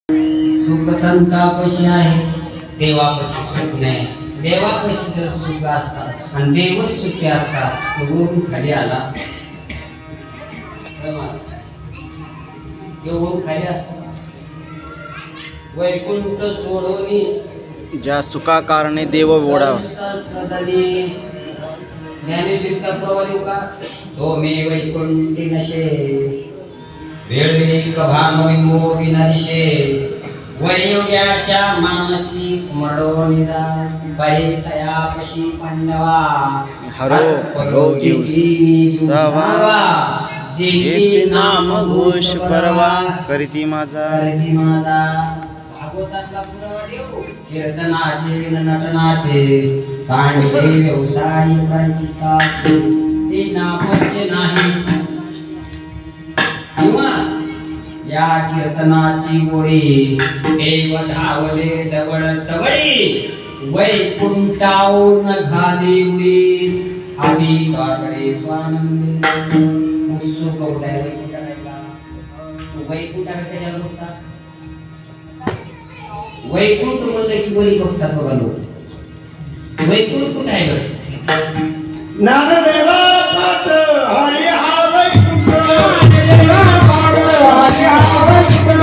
सुख संतापाशी आहे, देवापाशी सुख नाही. देवापाशी जर सुख असतात आणि देवच सुखी असतात तर वरून खाली आला वरून खाली असतात. वैकुंठ सोडवणी ज्या सुखा कारणे देव ओढावा सदनी ज्ञानेश्वरीचा प्रवाह देऊ का? तो मे वैकुंठी नशे वेळे कभानो विनाशे वैयोग्याच्या मानसी मडोनिजा बाई तयापशी पांडवा हरो जेती नाम घोष परवा करीती माझा भागवतातला पुरावा देऊ. कीर्तनाचे नटनाचे सांडले व्यवसाय प्रायचिताचे ते नामच नाही किंवा या कीर्तनाची गोडी देव धावले जवळ सवडी वैकुंठाहून घाली उडी आधी ताकडे स्वानंदे उत्सुक उडाय वैकुंठाकडे कशाला बघतात? वैकुंठ म्हणलं की बरी बघतात बघा लोक. वैकुंठ कुठे आहे बरं? नामदेवा पाट हरी हा वैकुंठ देवा पाट हरी हा वैकुंठ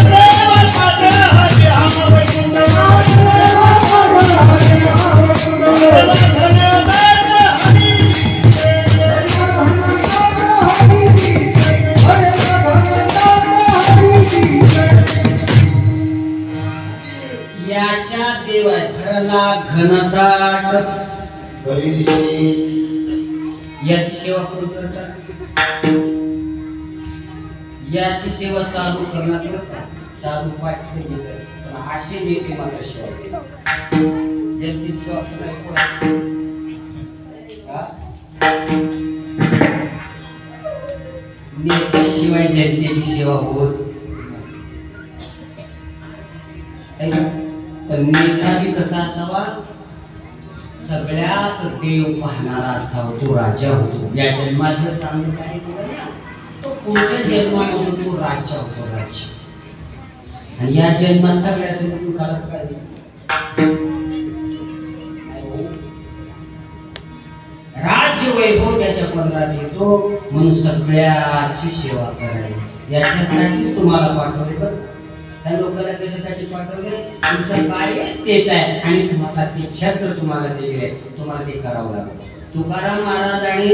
देवा पाट हरी हा वैकुंठ देवा पाट हरी हा वैकुंठ याच्या देवा घराला घनदाट याची सेवा कोण करतात? याची सेवा साधू करणार करतात. साधू पाठ पण असे नेते मात्र सेवा जयंती सेवा नेत्याशिवाय जनतेची सेवा होत पण नेता बी कसा असावा? सगळ्यात देव पाहणारा असावा. तो राजा होतो. या जन्मात जर चांगलं कार्य केलं ना तो पुढच्या जन्मामध्ये तो राजा होतो. राजा आणि या जन्मात सगळ्यात दुःखाला काय राज्य वैभव त्याच्या पदरात येतो. म्हणून सगळ्याची सेवा करावी याच्यासाठीच तुम्हाला पाठवले. बरं त्या लोकांना कशासाठी पाठवले? तुमचं कार्यच तेच आहे आणि तुम्हाला ते क्षेत्र तुम्हाला दिले, तुम्हाला ते करावं लागेल. तुकाराम महाराज आणि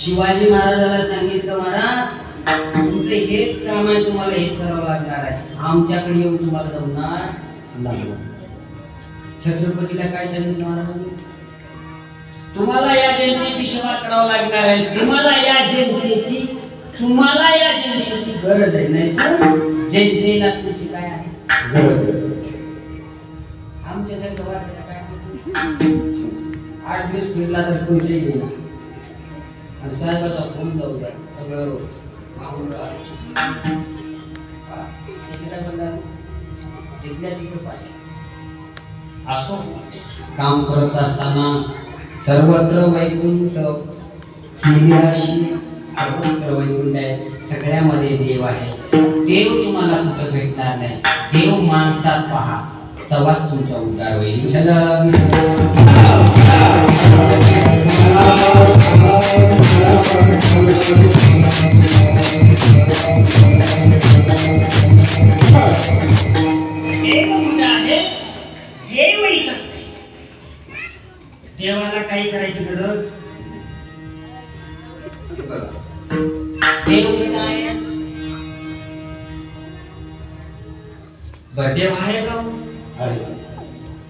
शिवाजी महाराजाला सांगितलं, महाराज तुमचं हेच काम आहे, तुम्हाला हेच करावं लागणार आहे. आमच्याकडे येऊन तुम्हाला जमणार नाही. छत्रपतीला काय सांगितलं महाराजांनी? तुम्हाला या जनतेची सेवा करावं लागणार आहे. तुम्हाला या जनतेची गरज आहे. नाही जनतेला तुमची काय आहे गरज? आमच्यासारखं वाटलं काय 8 दिवस फिरला तर पैसे घेईल आणि साहेबाचा फोन जाऊ द्या सगळं मागून जिथल्या तिथे पाहिजे. असो काम करत असताना सर्वत्र वैकुंठ केल्याशी सर्वत्र वैकुंठ आहे. सगळ्यामध्ये देव आहे. देव तुम्हाला कुठं भेटणार नाही. देव माणसात पहा तेव्हाच तुमचा उद्धार होईल. देवाला काही करायची गरज देव काय देव आहे का?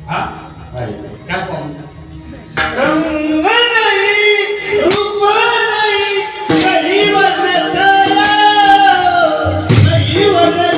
हा काय पाहून रंग नाही रूप नाही काही वर्णाचा नाही वर्णाचा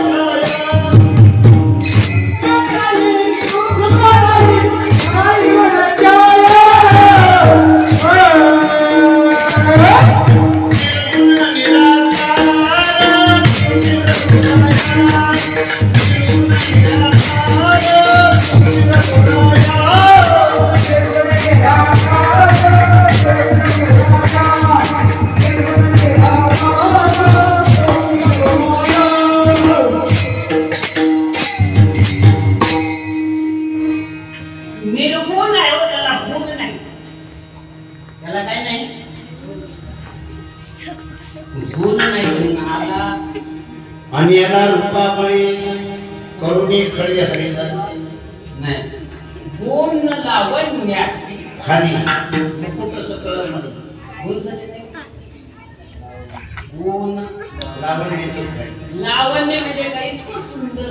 याला रूपाबळी करुणी खळे हरिदास नाही, गुण लावण्याची खाली मुकुट सकळ म्हणे गुण कसे नाही? गुण लावण्याची खाली लावण्य म्हणजे काय? इतकं सुंदर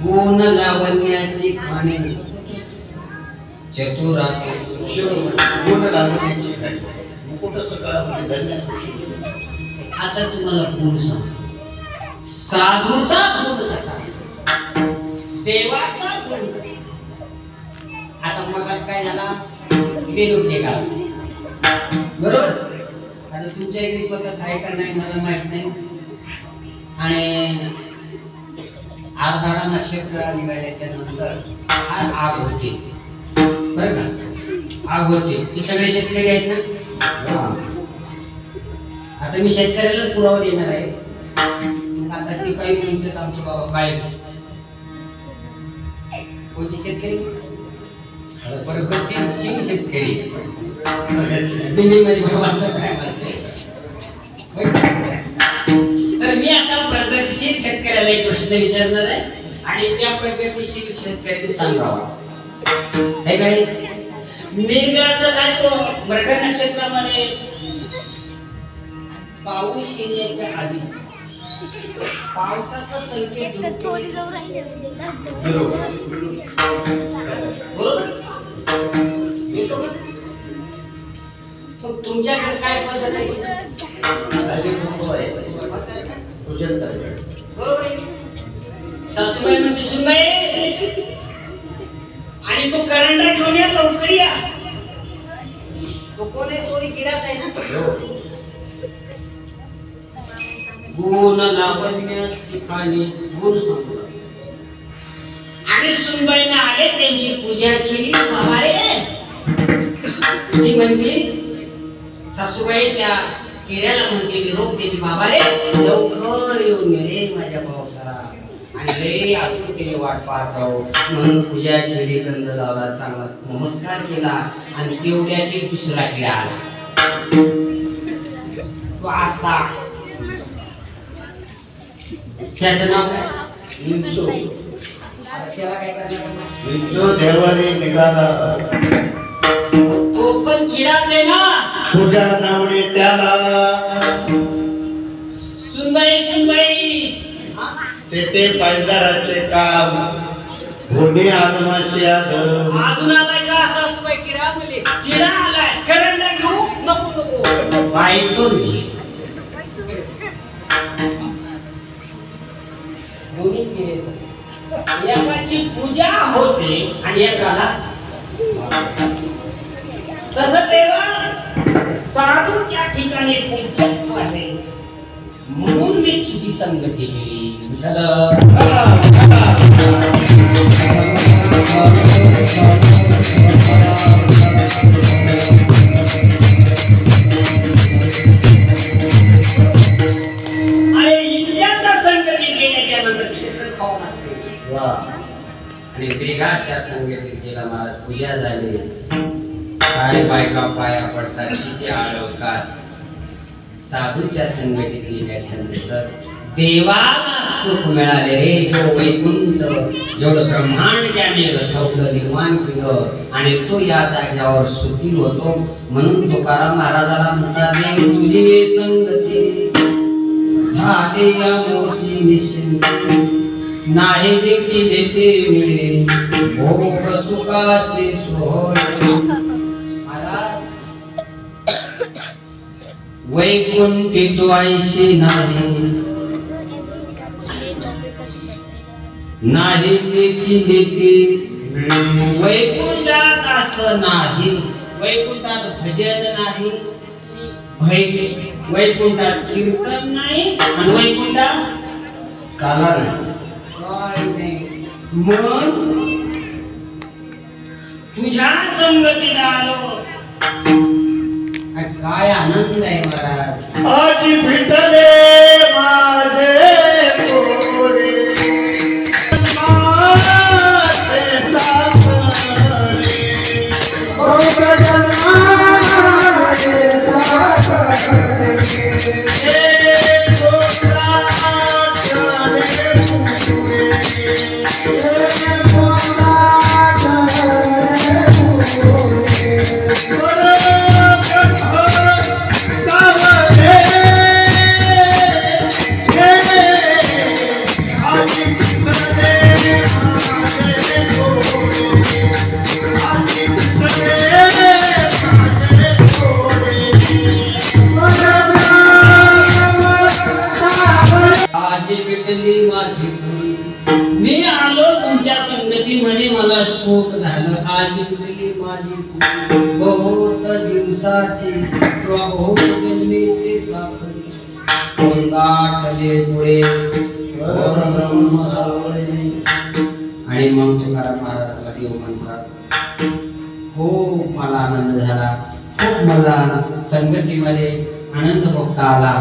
गुण लावण्याची खाणी चतुरा गुण लावण्याची खाली मुकुट सकळ म्हणे धन्य. आता तुम्हाला गुण सांग. साधूचा गुण कसा, देवाचा गुण कसा? आता मग काय झाला? बेलून निघाला, बरोबर? आता तुमच्या इकडे पद्धत आहे का नाही मला माहित नाही. आणि आरधाडा नक्षत्र निघाल्याच्या नंतर आग होते, बरं का? आग होते. हे सगळे शेतकरी आहेत ना? आता मी शेतकऱ्यालाच पुरावा देणार आहे. आता ते काही म्हणतात आमचे बाबा काय कोणते शेतकरी? प्रगतीशील शेतकरी. दिल्लीमध्ये बाबांचं काय म्हणते? तर मी आता प्रगतीशील शेतकऱ्याला एक प्रश्न विचारणार आहे आणि त्या प्रगतीशील शेतकऱ्याने सांगावा. हे काय मिरगाचं काय तो मृग नक्षत्रामध्ये पाऊस येण्याच्या आधी पावसाचा संकेत बरोबर येतो का? तुमच्याकडे काय पद्धत आहे? पूजन करायचं. बरोबर आहे. सासूबाई म्हणते सुनबाई आणि तो करंडा घेऊन या, लवकर या. तो कोण आहे? तो गिरात आहे ना. गुण लावण्याची खाणी गुण सांगू. आणि सुनबाईने आले, त्यांची पूजा केली. बाबा रे, ती म्हणते सासूबाई त्या किड्याला म्हणते, निरोप देते, बाबा रे लवकर येऊन रे माझ्या पावसाला. आणि लय आतुरतेने वाट पाहतो म्हणून पूजा केली, गंध लावला, चांगला नमस्कार केला. आणि तेवढ्यात एक दुसरा किडा आला. तो असा, त्याचं नाव विंचू. त्याला काय करणार? विंचू देवारी निघाला. तो पण किडाच आहे ना. पूजा नावडी त्याला. सुनबाई सुनबाई तेथे पायदाराचे काम होणे आदमाशी आदम. अजून आलाय का सासूबाई? किडा म्हणले, किडा आलाय, करंडा घेऊ? नको नको बाई तो घे. दोन्ही केले. एकाची पूजा होते आणि एकाला तसं तेव्हा साधू त्या ठिकाणी पूजक आहे म्हणून मी तुझी संगती केली. आणि ब्रिगाच्या संगतीत गेला महाराज. पूजा झाली, काय बायका पाया पडतात, किती आळवतात. साधूच्या संगतीत गेल्याच्या नंतर देवाला सुख मिळाले रे. जो वैकुंठ, जेवढं ब्रह्मांड ज्याने रचवलं, निर्माण केलं आणि तो या जाग्यावर सुखी होतो. म्हणून तुकाराम महाराजाला म्हणतात, देव तुझी संगती झाले या मोची निश्चिंती. नाही देखील देते मिळे भोग सुखाचे सोहळे. वैकुंठी तो ऐशी नाही, नाही देखील देते. वैकुंठात असं नाही, वैकुंठात भजन नाही, वैकुंठात कीर्तन नाही आणि वैकुंठात काला नाही. मग तुझ्या संगतीत आलो. काय आनंद आहे महाराज. आज भेटले माझे कोरे, माझे सासरे. ओ गगन माझे सासरे. वाटली माझी पुरी, मी आलो तुमच्या संगतीमध्ये मला सुख झालं. आज तुटली माझी पुरी, बहुत दिवसाची किंवा बहुत जन्मीची साखरी, गाठले पुढे परब्रह्म सावळे. आणि मग तुकाराम महाराजाला देव म्हणतात, खूप मला आनंद झाला, खूप मला संगतीमध्ये आनंद भोगता आला,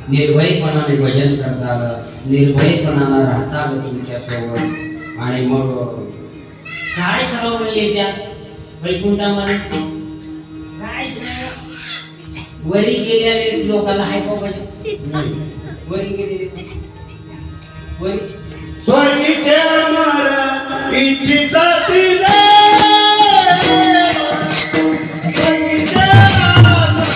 निर्भयपणाने भजन करता आलं, निर्भयपणानं राहता आलं तुमच्या सोबत. आणि मग काय ठरवलेले त्या वैकुंठामध्ये? काहीच नाही. वरी गेलेले लोकांना हाय का भजन? वरी गेलेले वरी स्वर्गीचे अमर इच्छिता तिने, स्वर्गीचे अमर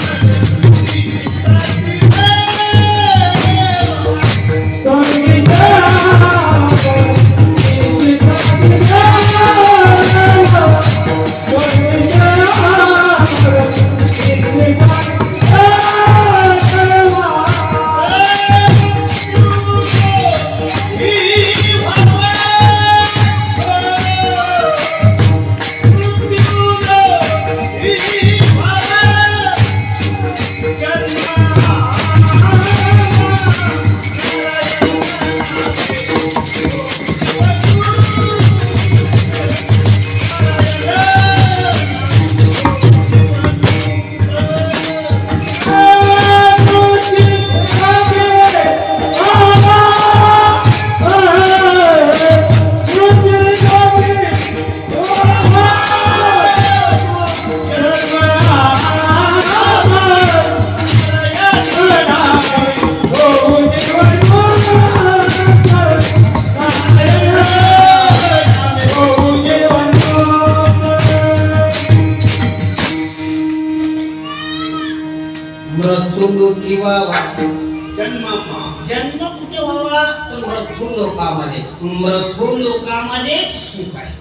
जन्म कुठे व्हावा? तर मृत्यू लोकामध्ये. मृत्यू लोकामध्ये सुख आहे,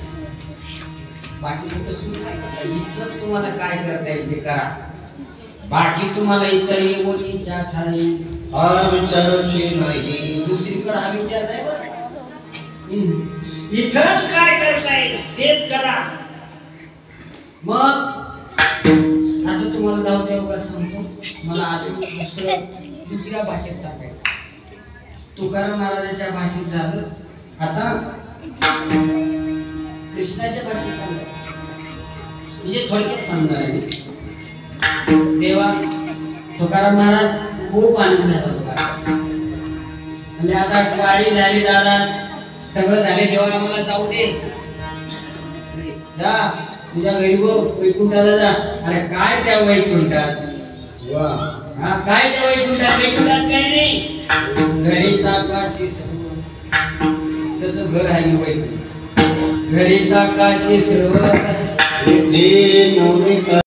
बाकी कुठं सुख आहे? इथंच तुम्हाला काय करता येईल ते करा, बाकी तुम्हाला इतर गोष्टींच्या ठाई हा विचाराची नाही, दुसरीकडे हा विचार नाही बरं. इथंच काय करता येईल तेच करा. मग आता तुम्हाला जाऊ देऊ का सांगतो, मला अजून दुसऱ्या भाषेत सांगायचं. तुकाराम महाराजांच्या भाषेत झालं, आता कृष्णाच्या भाषेत सांगायचं. म्हणजे थोडक्यात सांगणार आहे मी. देवा तुकाराम महाराज खूप आनंद झाला, म्हणजे आता गाडी झाली दादा, सगळं झाले, देवा आम्हाला जाऊ दे, जा तुझ्या घरी बघ, वैकुंठाला जा. अरे काय त्या वैकुंठात, हा काय त्या वैकुंठात? वैकुंठात काय नाही, घरी ताकाची त्याचं घर आहे वैकुंठ, घरी ताकाची सर्व इथे नवनीत